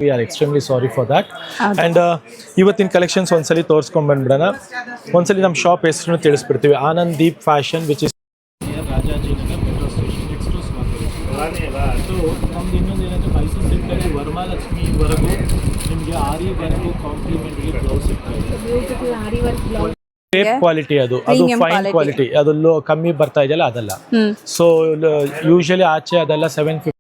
We are extremely sorry for that. And ಇವತ್ತಿನ collections ಒಂದ್ಸಲಿ ತೋರಿಸ್ಕೊಂಡ್ ಬಂದ್ಬಿಡೋಣ. ಒಂದ್ಸಲಿ ನಮ್ಮ ಶಾಪ್ ಹೆಸರು ತಿಳಿಸ್ಬಿಡ್ತೀವಿ. Anand Deep fashion which is Rajajinagar metro station next to ಸ್ವಾಗತ. ಸೊ ನಮ್ದು ಇನ್ನೊಂದು ಏನಂದರೆ ಮೈಸೂರು ಸಿಲ್ಕಲ್ಲಿ ವರಮಹಾಲಕ್ಷ್ಮಿವರೆಗೂ ನಿಮಗೆ ಆರಿ ವರ್ಕು ಕಾಂಪ್ಲಿಮೆಂಟ್ಗೆ ಬ್ಲೌಸ್ ಸಿಗ್ತಾ ಇದೆ. ಟೇಪ್ ಕ್ವಾಲಿಟಿ ಅದು ಫೈನ್ ಕ್ವಾಲಿಟಿ, ಅದು ಕಮ್ಮಿ ಬರ್ತಾ ಇದೆಯಲ್ಲ ಅದಲ್ಲ. ಸೊ ಯೂಶಲಿ ಆಚೆ ಅದೆಲ್ಲ 750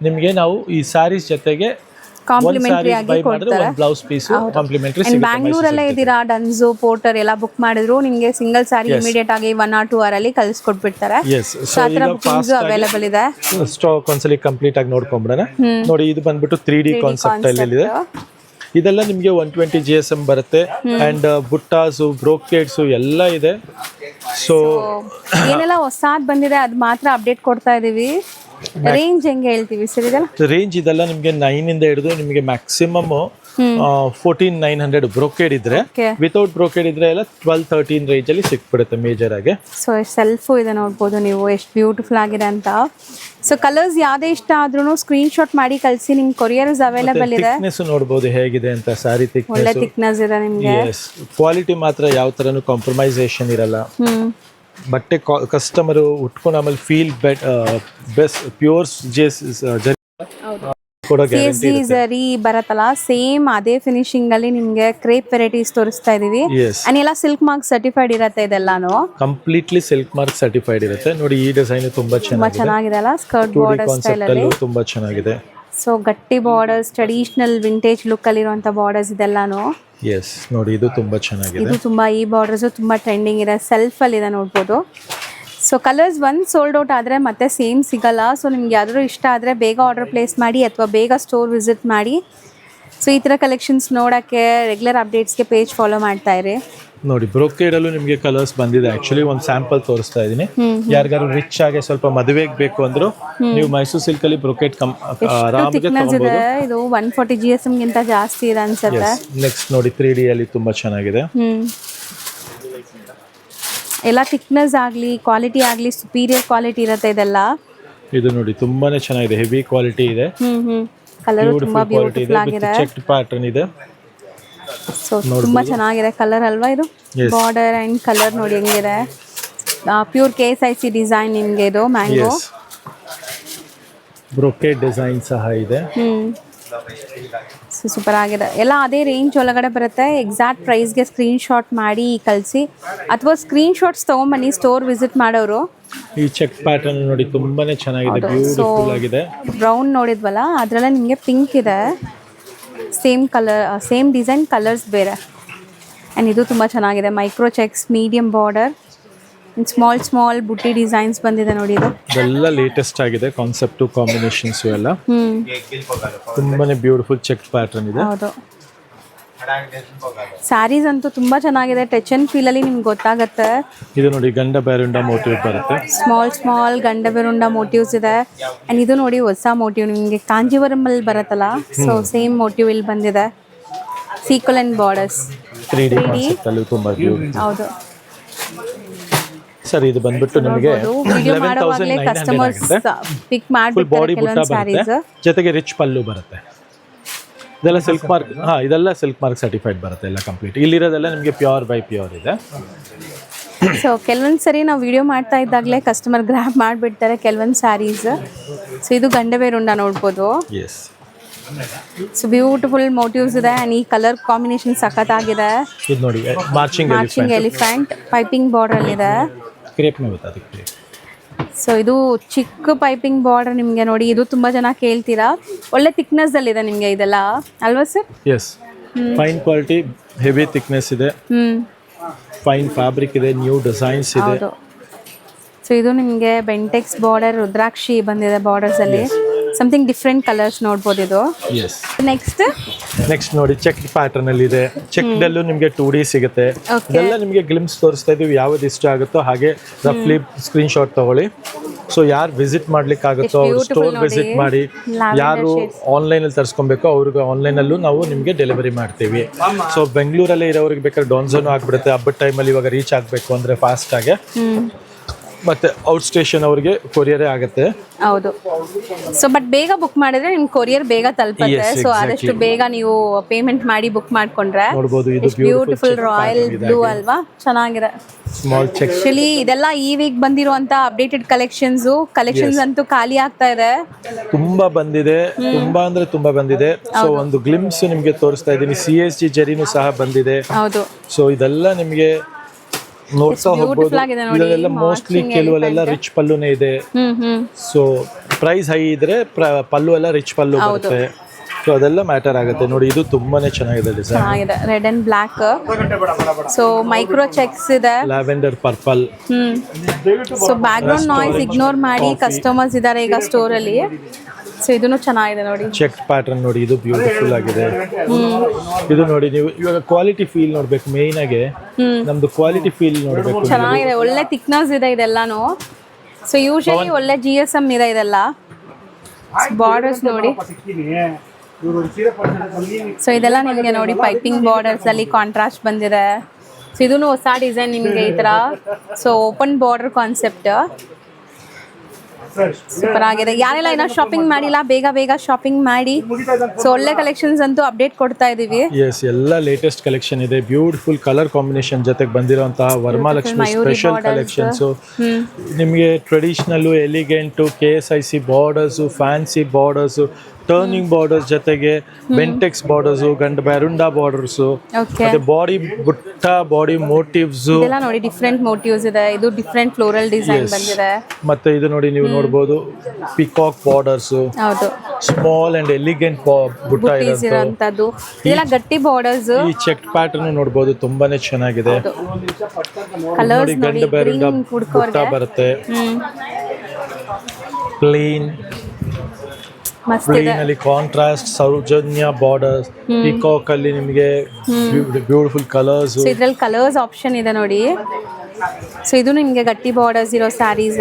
ನಿಮಗೆ ನಾವು ಈ ಸ್ಯಾರೀಸ್ ಜೊತೆಗೆ ಕಾಂಪ್ಲಿಮೆಂಟರಿ ಆಗಿ ಕೊಡ್ತಾರೆ. ಬ್ಲೌಸ್ ಪೀಸ್ ಕಾಂಪ್ಲಿಮೆಂಟರಿ ಸಿಗುತ್ತೆ. ಬ್ಯಾಂಗ್ಳೂರಲ್ಲೇ ಇದ್ದೀರಾ, ಡನ್ಸೋ ಪೋರ್ಟರ್ ಎಲ್ಲ ಬುಕ್ ಮಾಡಿದ್ರು ನಿಮಗೆ ಸಿಂಗಲ್ ಸ್ಯಾರಿ ಇಮಿಡಿಯೇಟ್ ಆಗಿ 1 or 2 hour ಅಲ್ಲಿ ಕಳಿಸ್ಕೊಟ್ಬಿಡ್ತಾರೆ. ಅವೈಲೇಬಲ್ ಇದೆ. ಸ್ಟಾಕ್ ಒಂದ್ಸಲಿ ಕಂಪ್ಲೀಟ್ ಆಗಿ ನೋಡ್ಕೊಂಡ್ಬಿಡೋಣ. ನೋಡಿ, ಇದು ಬಂದ್ಬಿಟ್ಟು 3D ಕಾನ್ಸೆಪ್ಟ್ ಅಲ್ಲಿ ಇದೆ. ಇದೆಲ್ಲ ನಿಮಗೆ 120 GSM ಬರುತ್ತೆ. ಅಂಡ್ ಬುಟ್ಟಾಸು ಬ್ರೋಕೆಟ್ಸು ಎಲ್ಲ ಇದೆ. ಸೊ ಏನೆಲ್ಲ ಹೊಸಾದ್ ಬಂದಿದೆ ಅದು ಮಾತ್ರ ಅಪ್ಡೇಟ್ ಕೊಡ್ತಾ ಇದೀವಿ. ರೇಂಜ್ ಹೆಂಗೆ ಹೇಳ್ತೀವಿ ಸರ್? ಇದೆಲ್ಲ ರೇಂಜ್ ಇದೆಲ್ಲ ನಿಮಗೆ 9 ಇಂದ ಹಿಡಿದು ನಿಮಗೆ ಮ್ಯಾಕ್ಸಿಮಮ್ 14,900 ಬ್ರೋಕೆಡ್ ಇದ್ರೆ, ವಿತೌಟ್ ಬ್ರೋಕೆಡ್ ಇದ್ರೆ ಎಲ್ಲ 12-13 ರೇಂಜ್ ಅಲ್ಲಿ ಸಿಕ್ಬಿಡುತ್ತೆ ಮೇಜರ್ ಆಗಿ. ಸೊ ಸೆಲ್ಫು ಇದೆ, ನೋಡ್ಬೋದು ನೀವು ಎಷ್ಟು ಬ್ಯೂಟಿಫುಲ್ ಆಗಿದೆ ಅಂತ. ಸೊ ಕಲರ್ಸ್ ಯಾವ್ದೇ ಇಷ್ಟ ಆದ್ರೂ ಸ್ಕ್ರೀನ್ ಶಾಟ್ ಮಾಡಿ ಕಳಿಸಿ, ನಿಮ್ಗೆ ಕೊರಿಯರ್ಸ್ ಅವೈಲೇಬಲ್ ಇದೆ. ಥಿಕ್ನೆಸ್ ನೋಡಬಹುದು ಹೇಗಿದೆ ಅಂತ. ಸಾರಿ ಒಳ್ಳೆ ಥಿಕ್ನೆಸ್ ಇದೆ ನಿಮಗೆ. ಕ್ವಾಲಿಟಿ ಮಾತ್ರ ಯಾವ ತರನು ಕಾಂಪ್ರಮೈಸೇಷನ್ ಇರಲ್ಲ. ಬಟ್ಟೆ ಕಸ್ಟಮರ್ ಉಟ್ಕೊಂಡು ಆಮೇಲೆ ಫೀಲ್ ಬೆಸ್ಟ್ ಪ್ಯೂರ್ ಜರಿ ಬರತ್ತಲ್ಲ, ಸೇಮ್ ಅದೇ ಫಿನಿಶಿಂಗ್ ಅಲ್ಲಿ ನಿಮ್ಗೆ ಕ್ರೇಪ್ ವೆರೈಟೀಸ್ ತೋರಿಸ್ತಾ ಇದೀವಿ. ಎಲ್ಲ ಸಿಲ್ಕ್ ಮಾರ್ಕ್ ಸರ್ಟಿಫೈಡ್ ಇರುತ್ತೆ. ಇದೆಲ್ಲಾನು ಕಂಪ್ಲೀಟ್ಲಿ ಸಿಲ್ಕ್ ಮಾರ್ಕ್ ಸರ್ಟಿಫೈಡ್ ಇರುತ್ತೆ. ನೋಡಿ, ಈ ಡಿಸೈನ್ ತುಂಬಾ ಚೆನ್ನಾಗಿದೆ ಅಲ್ಲ, ಸ್ಕರ್ಟ್ ಬಾರ್ಡರ್ ಸ್ಟೈಲ್ ಅಲ್ಲಿ ತುಂಬಾ ಚೆನ್ನಾಗಿದೆ. ಸೊ ಗಟ್ಟಿ ಬಾರ್ಡರ್ಸ್, ಟ್ರೆಡಿಷನಲ್ ವಿಂಟೇಜ್ ಲುಕ್ ಅಲ್ಲಿ ಇರುವಂತ ಬಾರ್ಡರ್ಸ್ ಇದೆಲ್ಲಾನು. ನೋಡಿ, ಇದು ತುಂಬಾ ಚೆನ್ನಾಗಿದೆ. ಇದು ತುಂಬಾ, ಈ ಬಾರ್ಡರ್ಸ್ ತುಂಬಾ ಟ್ರೆಂಡಿಂಗ್ ಇದೆ, ಸೆಲ್ಫ್ ಅಲ್ಲಿ ಇದೆ ನೋಡ್ಬೋದು. ಸೊ ಕಲರ್ಸ್ ಸೋಲ್ಡ್ ಔಟ್ ಆದರೆ ಮತ್ತೆ ಸೇಮ್ ಸಿಗಲ್ಲ. ಸೊ ನಿಮ್ಗೆ ಯಾವ್ದಾದ್ರು ಇಷ್ಟ ಆದರೆ ಬೇಗ ಆರ್ಡರ್ ಪ್ಲೇಸ್ ಮಾಡಿ ಅಥವಾ ಬೇಗ ಸ್ಟೋರ್ ವಿಸಿಟ್ ಮಾಡಿ. ಸೊ ಈ ಥರ ಕಲೆಕ್ಷನ್ಸ್ ನೋಡೋಕ್ಕೆ ರೆಗ್ಯುಲರ್ ಅಪ್ಡೇಟ್ಸ್ಗೆ ಪೇಜ್ ಫಾಲೋ ಮಾಡ್ತಾ ಇರಿ. ನೋಡಿ, ಬ್ರೋಕೇಡಲ್ಲೂ ನಿಮಗೆ ಕಲರ್ಸ್ ಬಂದಿದೆ. ಆಕ್ಚುಲಿ ಒಂದು ಸ್ಯಾಂಪಲ್ ತೋರಿಸ್ತಾ ಇದ್ದೀನಿ. ಯಾರಿಗಾರು ರಿಚ್ ಆಗಿ ಸ್ವಲ್ಪ ಮದುವೆಗೆ ಬೇಕು ಅಂದ್ರು ನೀವು ಮೈಸೂರು ಸಿಲ್ಕ್ ಅಲ್ಲಿ ಬ್ರೋಕೆಟ್ ಆರಾಮಾಗಿ ತಗೊಳ್ಬಹುದು. ಇದು 140 GSM ಗಿಂತ ಜಾಸ್ತಿ ಇದೆ ಅನ್ಸುತ್ತೆ. ನೆಕ್ಸ್ಟ್ ನೋಡಿ, 3D ಅಲ್ಲಿ ತುಂಬಾ ಚೆನ್ನಾಗಿದೆ. ಎಲ್ಲ ಥಿಕ್ನೆಸ್ ಆಗಲಿ ಕ್ವಾಲಿಟಿ ಆಗಲಿ ಸುಪೀರಿಯರ್ ಕ್ವಾಲಿಟಿ ಇರುತ್ತೆ ಇದೆಲ್ಲ. ಇದು ನೋಡಿ, ತುಂಬಾನೇ ಚೆನ್ನಾಗಿದೆ, ಹೆವಿ ಕ್ವಾಲಿಟಿ ಇದೆ. ಕಲರ್ ತುಂಬಾ ಬ್ಯೂಟಿಫುಲ್ ಆಗಿದೆ, ಚೆಕ್ಡ್ ಪ್ಯಾಟರ್ನ್ ಇದೆ. ಸೊ ತುಂಬಾ ಚೆನ್ನಾಗಿದೆ ಕಲರ್ ಅಲ್ವಾ ಇದು? ಬಾರ್ಡರ್ ಅಂಡ್ ಕಲರ್ ನೋಡಿ ಹೆಂಗಿದೆ. ಪ್ಯೂರ್ KSIC ಡಿಸೈನ್ ನಿಮಗೆ ಇದು ಮ್ಯಾಂಗೋ ಬ್ರೋಕೆಟ್ ಡಿಸೈನ್ ಸಹ ಇದೆ. ಸೂಪರ್ ಆಗಿದೆ. ಎಲ್ಲ ಅದೇ ರೇಂಜ್ ಒಳಗಡೆ ಬರುತ್ತೆ. ಎಕ್ಸಾಕ್ಟ್ ಪ್ರೈಸ್ಗೆ ಸ್ಕ್ರೀನ್ ಶಾಟ್ ಮಾಡಿ ಕಳಿಸಿ, ಅಥವಾ ಸ್ಕ್ರೀನ್ ಶಾಟ್ಸ್ ತೊಗೊಂಬನ್ನಿ ಸ್ಟೋರ್ ವಿಸಿಟ್ ಮಾಡೋರು. ಈ ಚೆಕ್ ಪ್ಯಾಟರ್ನ್ ನೋಡಿ, ತುಂಬಾನೇ ಚೆನ್ನಾಗಿದೆ, ಬ್ಯೂಟಿಫುಲ್ ಆಗಿದೆ. ಬ್ರೌನ್ ನೋಡಿದ್ವಲ್ಲ, ಅದರಲ್ಲೇ ನಿಮಗೆ ಪಿಂಕ್ ಇದೆ. Same colour, same design, colours ಬೇರೆ. ಆ್ಯಂಡ್ ಇದು ತುಂಬ ಚೆನ್ನಾಗಿದೆ. Micro cheques, medium border, small ಬುಟ್ಟಿ ಡಿಸೈನ್ಸ್ ಬಂದಿದೆ ನೋಡಿ. ಇದು ಎಲ್ಲ ಲೇಟೆಸ್ಟ್ ಆಗಿದೆ ಕಾನ್ಸೆಪ್ಟ್, ಕಾಂಬಿನೇಷನ್ಸ್ ಎಲ್ಲ ತುಂಬಾನೇ ಬ್ಯೂಟಿಫುಲ್ ಚೆಕ್ ಪ್ಯಾಟರ್ನ್ ಇದೆ. ಹೌದು, ಸ್ಯಾರೀಸ್ ಅಂತೂ ತುಂಬಾ ಚೆನ್ನಾಗಿದೆ. ಟಚ್ ಅಂಡ್ ಫೀಲ್ ಅಲ್ಲಿ ನಿಮ್ಗೆ ಗೊತ್ತಾಗುತ್ತೆ. ಇದು ನೋಡಿ, ಗಂಡ ಬೇರುಂಡ ಮೋಟಿವ್ ಬರುತ್ತೆ. ಸ್ಮಾಲ್ ಗಂಡ ಬೇರುಂಡ ಮೋಟಿವ್ಸ್ ಇದೆ. ಅಂಡ್ ಇದು ನೋಡಿ ಹೊಸ ಮೋಟಿವ್ ನಿಮಗೆ ಕಾಂಜೀವರಂ ಅಲ್ಲಿ ಬರುತ್ತಲ್ಲ, ಸೊ ಸೇಮ್ ಮೋಟಿವ್ ಇಲ್ಲಿ ಬಂದಿದೆ. Sequel and borders 3D concept ಅಲ್ಲಿ ತುಂಬಾ ಬ್ಯೂಟಿಫುಲ್. ಹೌದು ಸರ್, ಇದು ಬಂದ್ಬಿಟ್ಟು ನಿಮಗೆ ವಿಡಿಯೋ ಮಾಡುವಾಗಲೇ ಕಸ್ಟಮರ್ಸ್ ಪಿಕ್ ಮಾಡ್ಬಿಡ್ತಾರೆ ಕೆಲವೊಂದು ಸ್ಯಾರೀಸ್. ಜೊತೆಗೆ ರಿಚ್ ಪಲ್ಲು ಬರುತ್ತೆ. ಇದೆಲ್ಲ ಸಿಲ್ಕ್ ಮಾರ್ಕ್, ಇದೆಲ್ಲ ಸಿಲ್ಕ್ ಮಾರ್ಕ್ ಸರ್ಟಿಫೈಡ್ ಬರುತ್ತೆ ಎಲ್ಲ ಕಂಪ್ಲೀಟ್. ಇಲ್ಲಿರೋದೆಲ್ಲ ನಿಮಗೆ ಪ್ಯೂರ್ ಬೈ ಪ್ಯೂರ್ ಇದೆ. ಸೊ ಕೆಲವೊಂದು ಸರಿ ನಾವು ವಿಡಿಯೋ ಮಾಡ್ತಾ ಇದ್ದಾಗಲೇ ಕಸ್ಟಮರ್ ಗ್ರ್ಯಾಬ್ ಮಾಡಿಬಿಡ್ತಾರೆ ಕೆಲವೊಂದು ಸ್ಯಾರೀಸ್. ಸೊ ಇದು ಗಂಡಬೇರುಂಡ ನೋಡ್ಬೋದು. ಸೊ ಬ್ಯೂಟಿಫುಲ್ ಮೋಟಿವ್ಸ್ ಇದೆ. ಆ್ಯಂಡ್ ಈ ಕಲರ್ ಕಾಂಬಿನೇಷನ್ ಸಖತ್ತಾಗಿದೆ. ಇದು ನೋಡಿ, ಮಾರ್ಚಿಂಗ್ ಎಲಿಫೆಂಟ್ ಪೈಪಿಂಗ್ ಬಾರ್ಡರ್ ಇದೆ. ಸೊ ಇದು ಚಿಕ್ಕ ಪೈಪಿಂಗ್ ಬಾರ್ಡರ್ ನಿಮಗೆ ನೋಡಿ. ಇದು ತುಂಬಾ ಜನ ಕೇಳ್ತೀರಾ, ಒಳ್ಳೆ ಥಿಕ್ನೆಸ್ ಅಲ್ಲಿ ಇದೆ ನಿಮಗೆ ಇದೆಲ್ಲ ಅಲ್ವಾ sir? Fine quality, heavy thickness ಇದೆ, ಫೈನ್ ಫ್ಯಾಬ್ರಿಕ್ ಇದೆ, ನ್ಯೂ ಡಿಸೈನ್ಸ್ ಇದೆ. ಸೊ ಇದು ನಿಮಗೆ ಬೆಂಟೆಕ್ಸ್ ಬಾರ್ಡರ್, ರುದ್ರಾಕ್ಷಿ ಬಂದಿದೆ ಬಾರ್ಡರ್ಸ್ ಅಲ್ಲಿ. ಸಮಥಿಂಗ್ ಡಿಫ್ರೆಂಟ್ ಕಲರ್ಸ್ ನೋಡ್ಬೋದು ಇದು. ನೆಕ್ಸ್ಟ್ ನೋಡಿ, ಚೆಕ್ ಪ್ಯಾಟರ್ನ್ ಅಲ್ಲಿ ಇದೆ. ಚೆಕ್ ಅಲ್ಲೂ ನಿಮಗೆ 2D ಸಿಗುತ್ತೆ. ಇದೆಲ್ಲ ನಿಮಗೆ ಗ್ಲಿಮ್ಸ್ ತೋರಿಸ್ತಾ ಇದೀವಿ. ಯಾವ್ದು ಇಷ್ಟ ಆಗುತ್ತೋ ಹಾಗೆ ರಫ್ಲಿ ಸ್ಕ್ರೀನ್ ಶಾಟ್ ತಗೊಳ್ಳಿ. ಸೊ ಯಾರು ವಿಸಿಟ್ ಮಾಡ್ಲಿಕ್ಕೆ ಆಗುತ್ತೋ ಅವ್ರು ಸ್ಟೋರ್ ವಿಸಿಟ್ ಮಾಡಿ. ಯಾರು ಆನ್ಲೈನ್ ಅಲ್ಲಿ ತರಿಸ್ಕೊಬೇಕು ಅವ್ರಿಗೆ ಆನ್ಲೈನ್ ಅಲ್ಲೂ ನಾವು ನಿಮಗೆ ಡೆಲಿವರಿ ಮಾಡ್ತೀವಿ. ಸೊ ಬೆಂಗಳೂರಲ್ಲಿ ಇರೋರಿಗೆ ಬೇಕಾದ್ರೆ ಡಾನ್ಸೋನು ಆಗ್ಬಿಡುತ್ತೆ. ಹಬ್ಬದ ಟೈಮಲ್ಲಿ ಇವಾಗ ರೀಚ್ ಆಗಬೇಕು ಅಂದ್ರೆ ಫಾಸ್ಟ್ ಆಗಿ ಮತ್ತು ಔಟ್ ಸ್ಟೇಷನ್ ಅವ್ರಿಗೆ ಕೊರಿಯರೇ ಆಗುತ್ತೆ. ಹೌದು. ಸೊ ಬಟ್ ಬೇಗ ಬುಕ್ ಮಾಡಿದ್ರೆ ನಿಮ್ಗೆ ಕೊರಿಯರ್ ಬೇಗ ತಲುಪುತ್ತೆ. Yes, so exactly. ಆದಷ್ಟು ಬೇಗ ನೀವು ಪೇಮೆಂಟ್ ಮಾಡಿ ಬುಕ್ ಮಾಡ್ಕೊಂಡ್ರೆ ನೋಡ್ಬೋದು ಇದು ಬ್ಯೂಟಿಫುಲ್ ರಾಯಲ್ ಬ್ಲೂ ಅಲ್ವಾ, ಚೆನ್ನಾಗಿದೆ. Small check. ಆಕ್ಚುಲಿ ಇದೆಲ್ಲ ಈ ವೀಕ್ ಬಂದಿರುವಂತ ಅಪ್ಡೇಟೆಡ್ ಕಲೆಕ್ಷನ್ಸ್ ಅಂತೂ ಖಾಲಿ ಆಗ್ತಾ ಇದೆ. ತುಂಬಾ ಬಂದಿದೆ, ತುಂಬಾ ಅಂದ್ರೆ ತುಂಬಾ ಬಂದಿದೆ. ಸೊ ಒಂದು ಗ್ಲಿಮ್ಸ್ ನಿಮ್ಗೆ ತೋರಿಸ್ತಾ ಇದ್ದೀನಿ. CSG ಜರಿನೂ ಸಹ ಬಂದಿದೆ. ಹೌದು. ಸೊ ಇದೆಲ್ಲ ನಿಮ್ಗೆ ನೋಡ್ತಾ ಹೋಗ್ಬೋದು. ಇದೆಲ್ಲ ಮೋಸ್ಟ್ಲಿ ಕೆಲವೆಲ್ಲ ರಿಚ್ ಪಲ್ಲುನೇ ಇದೆ. ಸೊ ಪ್ರೈಸ್ ಹೈ ಇದ್ರೆ ಪಲ್ಲು ಎಲ್ಲ ರಿಚ್ ಪಲ್ಲು ಬರುತ್ತೆ. ಸೊ ಅದೆಲ್ಲ ಮ್ಯಾಟರ್ ಆಗುತ್ತೆ. ನೋಡಿ ಇದು ತುಂಬಾನೇ ಚೆನ್ನಾಗಿದೆ ಡಿಸೈನ್. ಚೆನ್ನಾಗಿದೆ, red and black. So micro checks ಇದೆ, lavender purple. So background noise ignore ಮಾಡಿ ಕಸ್ಟಮರ್ಸ್ ಇದ್ದಾರೆ ಈಗ ಸ್ಟೋರ್ ಅಲ್ಲಿ. ಸೊ ಇದನ್ನು ಚೆನ್ನಾಗಿದೆ ನೋಡಿ. ಚೆಕ್ ಪ್ಯಾಟರ್ನ್ ನೋಡಿ, ಇದು ಬ್ಯೂಟಿಫುಲ್ ಆಗಿದೆ. ಇದು ನೋಡಿ, ನೀವು ಇವಾಗ ಕ್ವಾಲಿಟಿ ಫೀಲ್ ನೋಡ್ಬೇಕು. ಮೇನ್ ಆಗಿ ನಮ್ದು ಕ್ವಾಲಿಟಿ ಫೀಲ್ ನೋಡ್ಬೇಕು. ಚೆನ್ನಾಗಿದೆ, ಒಳ್ಳೆ ಥಿಕ್ನೆಸ್ ಇದೆ ಇದೆಲ್ಲಾನು. ಸೊ ಯೂಶಲಿ ಒಳ್ಳೆ GSM ಇದೆ ಇದೆಲ್ಲ. ಬಾರ್ಡರ್ಸ್ ನೋಡಿ. ಸೊ ಇದೆಲ್ಲ ನಿಮಗೆ ನೋಡಿ ಪೈಪಿಂಗ್ ಬಾರ್ಡರ್ಸ್ ಅಲ್ಲಿ ಕಾಂಟ್ರಾಸ್ಟ್ ಬಂದಿದೆ. ಸೊ ಇದೂ ಹೊಸ ಡಿಸೈನ್ ನಿಮಗೆ ಈ ತರ. So open border concept super ಆಗಿದೆ. ಯಾರೆಲ್ಲ ಏನೋ ಶಾಪಿಂಗ್ ಮಾಡಿಲ್ಲ ಬೇಗ ಶಾಪಿಂಗ್ ಮಾಡಿ. ಸೊ ಒಳ್ಳೆ ಕಲೆಕ್ಷನ್ಸ್ ಅಂತೂ ಅಪ್ಡೇಟ್ ಕೊಡ್ತಾ ಇದೀವಿ. ಎಸ್, ಎಲ್ಲ ಲೇಟೆಸ್ಟ್ ಕಲೆಕ್ಷನ್ ಇದೆ. ಬ್ಯೂಟಿಫುಲ್ ಕಲರ್ ಕಾಂಬಿನೇಷನ್ ಜೊತೆಗೆ ಬಂದಿರುವಂತಹ ವರಮಹಾಲಕ್ಷ್ಮಿ ಸ್ಪೆಷಲ್ ಕಲೆಕ್ಷನ್ಸ್. ನಿಮಗೆ traditional, elegant, KSIC borders, fancy borders, turning borders ಜೊತೆಗೆ Bentex borders, Gandaberunda borders, ಮತ್ತೆ ಬಾಡಿ ಬುಟ್ಟ, ಬಾಡಿ ಮೋಟಿವ್ಸ್ ಇದೆಲ್ಲ ನೋಡಿ ಡಿಫರೆಂಟ್ ಮೋಟಿವ್ಸ್ ಇದೆ. ಇದು ಡಿಫರೆಂಟ್ ಫ್ಲೋರಲ್ ಡಿಸೈನ್ ಬಂದಿದೆ. ಮತ್ತೆ ಇದು ನೋಡಿ, ನೀವು ನೋಡಬಹುದು ಪಿಕಾಕ್ ಬಾರ್ಡರ್ಸ್. ಹೌದು, ಸ್ಮಾಲ್ ಅಂಡ್ ಎಲಿಗೆಂಟ್ ಬುಟ್ಟ ಇರುವಂತದ್ದು. ಇದೆಲ್ಲ ಗಟ್ಟಿ ಬಾರ್ಡರ್ಸ್. ಈ ಚೆಕ್ ಪ್ಯಾಟರ್ನ್ ನೋಡಬಹುದು, ತುಂಬಾನೇ ಚೆನ್ನಾಗಿದೆ. ಕಲರ್ಸ್ ನೋಡಿ, ಗಂಡ ಬರುಂಡಾ ಬುಟ್ಟ ಬರುತ್ತೆ. ಪ್ಲೇನ್ ಅಲ್ಲಿ ಕಾಂಟ್ರಾಸ್ಟ್, ಸೌಜನ್ಯ ಬಾರ್ಡರ್ಸ್, ಪಿಕಾಕ್ ಅಲ್ಲಿ ನಿಮಗೆ ಬ್ಯೂಟಿಫುಲ್ ಕಲರ್ಸ್. ಇದ್ರಲ್ಲಿ ಕಲರ್ಸ್ ಆಪ್ಷನ್ ಇದೆ ನೋಡಿ. ಸೊ ಇದು ನಿಮಗೆ ಗಟ್ಟಿ ಬಾರ್ಡರ್ಸ್ ಇರೋ ಸ್ಯಾರೀಸ್.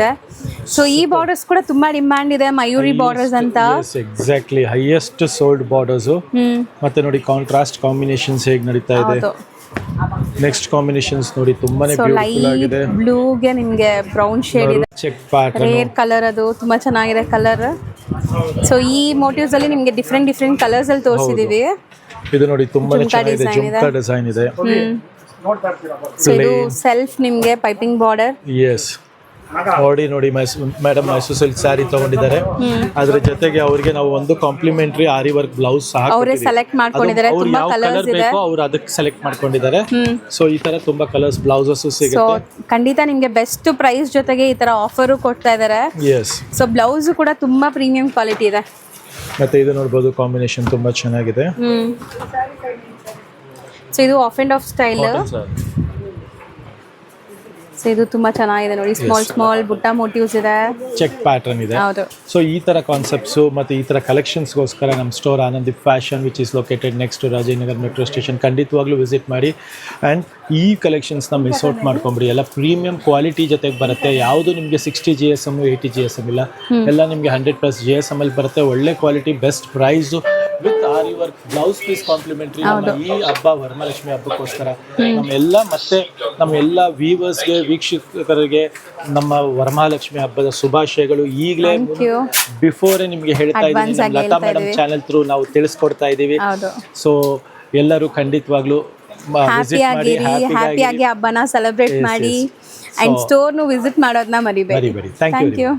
ಸೊ ಈ ಬಾರ್ಡರ್ಸ್ ಕೂಡ ತುಂಬಾ ಡಿಮ್ಯಾಂಡ್ ಇದೆ, ಮಯೂರಿ ಬಾರ್ಡರ್ಸ್ ಅಂತ. Exactly, highest sold borders. ಮತ್ತೆ ನೋಡಿ ಕಾಂಟ್ರಾಸ್ಟ್ ಕಾಂಬಿನೇಷನ್ಸ್ ಹೇಗೆ ನಡೀತಾ ಇದೆ. ನೆಕ್ಸ್ಟ್ ಕಾಂಬಿನೇಷನ್ಸ್ ನೋಡಿ, ತುಂಬಾನೇ ಬ್ಯೂಟಿಫುಲ್ ಆಗಿದೆ. ಬ್ಲೂಗೆ ನಿಮಗೆ ಬ್ರೌನ್ ಶೇಡ್ ಇದೆ. ಚೆಕ್ ಪ್ಯಾಟರ್ನ್, ರೇರ್ ಕಲರ್, ಅದು ತುಂಬಾ ಚೆನ್ನಾಗಿದೆ ಕಲರ್. ಸೊ ಈ ಮೋಟಿವ್ಸ್ ಅಲ್ಲಿ ನಿಮಗೆ ಡಿಫರೆಂಟ್ ಕಲರ್ಸ್ ಅಲ್ಲಿ ತೋರಿಸಿದೀವಿ. ಇದು ನೋಡಿ ತುಂಬಾನೇ ಚೆನ್ನಾಗಿದೆ, ಜುಮ್ಕಾ ಡಿಸೈನ್ ಇದೆ. ಸೊ ಇದು ಸೆಲ್ಫ್ ನಿಮಗೆ ಪೈಪಿಂಗ್ ಬಾರ್ಡರ್. ಎಸ್, ನೋಡಿ ಮೇಡಮ್ ಮೈಸೂರು ಸಿಲ್ಕ್ ಸ್ಯಾರಿ ತಗೊಂಡಿದ್ದಾರೆ. ಅದ್ರ ಜೊತೆಗೆ ಅವರಿಗೆ ನಾವು ಒಂದು ಕಾಂಪ್ಲಿಮೆಂಟರಿ ಆರಿ ವರ್ಕ್ ಬ್ಲೌಸ್ ಸಹ ಅವರೇ ಸೆಲೆಕ್ಟ್ ಮಾಡ್ಕೊಂಡಿದ್ದಾರೆ. ತುಂಬಾ ಕಲರ್ಸ್ ಇದೆ, ಅವರು ಅದಕ್ಕೆ ಸೆಲೆಕ್ಟ್ ಮಾಡ್ಕೊಂಡಿದ್ದಾರೆ. ಸೊ ಈ ತರ ತುಂಬಾ ಕಲರ್ಸ್ ಬ್ಲೌಸಸ್ ಸಿಗುತ್ತೆ. ಖಂಡಿತ ನಿಮಗೆ ಬೆಸ್ಟ್ ಪ್ರೈಸ್ ಜೊತೆಗೆ ಈ ತರ ಆಫರ್ ಕೊಡ್ತಾ ಇದ್ದಾರೆ. ಎಸ್, ಸೊ ಬ್ಲೌಸ್ ಕೂಡ ತುಂಬಾ ಪ್ರೀಮಿಯಂ ಕ್ವಾಲಿಟಿ ಇದೆ. ಮತ್ತೆ ಇದು ನೋಡಬಹುದು, ಕಾಂಬಿನೇಷನ್ ತುಂಬಾ ಚೆನ್ನಾಗಿದೆ. ಸೊ ಇದು of and of style. So ಇದು ತುಂಬಾ ಚೆನ್ನಾಗಿದೆ ನೋಡಿ, ಸ್ಮಾಲ್ ಬುಟ್ಟ ಮೋಟಿವ್ಸ್ ಇದೆ, ಚೆಕ್ ಪ್ಯಾಟರ್ನ್ ಇದೆ. ಹೌದು. ಸೊ ಈ ತರ ಕಾನ್ಸೆಪ್ಟ್ಸ್ ಮತ್ತೆ ಈ ತರ ಕಲೆಕ್ಷನ್ಸ್ಗೋಸ್ಕರ ನಮ್ಮ store Anandeep fashion which is located next to Rajendranagar metro station ಖಂಡಿತವಾಗ್ಲೂ ವಿಸಿಟ್ ಮಾಡಿ. ಆ್ಯಂಡ್ ಈ ಕಲೆಕ್ಷನ್ಸ್ನ ಮಿಸ್ ಔಟ್ ಮಾಡ್ಕೊಂಬಿಡಿ. ಎಲ್ಲ ಪ್ರೀಮಿಯಂ ಕ್ವಾಲಿಟಿ ಜೊತೆಗೆ ಬರುತ್ತೆ. ಯಾವುದು ನಿಮಗೆ 60 GSM 80 GSM ಇಲ್ಲ, ಎಲ್ಲ ನಿಮಗೆ 100+ GSM ಅಲ್ಲಿ ಬರುತ್ತೆ. ಒಳ್ಳೆ quality, best price with aari work blouse piece complimentary. ಈ ಹಬ್ಬ ವರಮಹಾಲಕ್ಷ್ಮಿ ಹಬ್ಬಕ್ಕೋಸ್ಕರ ನಮ್ಮ ಎಲ್ಲ ವೀವರ್ಸ್ಗೆ, ವೀಕ್ಷಕರಿಗೆ ನಮ್ಮ ವರಮಹಾಲಕ್ಷ್ಮಿ ಹಬ್ಬದ ಶುಭಾಶಯಗಳು. ಈಗಲೇ ಬಿಫೋರೇ ನಿಮಗೆ ಹೇಳ್ತಾ ಇದ್ದೀನಿ, ನಮ್ಮ ಲತಾ ಮೇಡಮ್ ಚಾನೆಲ್ ಥ್ರೂ ನಾವು ತಿಳಿಸ್ಕೊಡ್ತಾ ಇದ್ದೀವಿ. ಸೊ ಎಲ್ಲರೂ ಖಂಡಿತವಾಗ್ಲೂ ಹ್ಯಾಪಿಯಾಗಿ ಹಬ್ಬನ ಸೆಲೆಬ್ರೇಟ್ ಮಾಡಿ. ಅಂಡ್ ಸ್ಟೋರ್ನು ವಿಸಿಟ್ ಮಾಡೋದನ್ನ ಮರಿಬೇಡಿ. Thank you.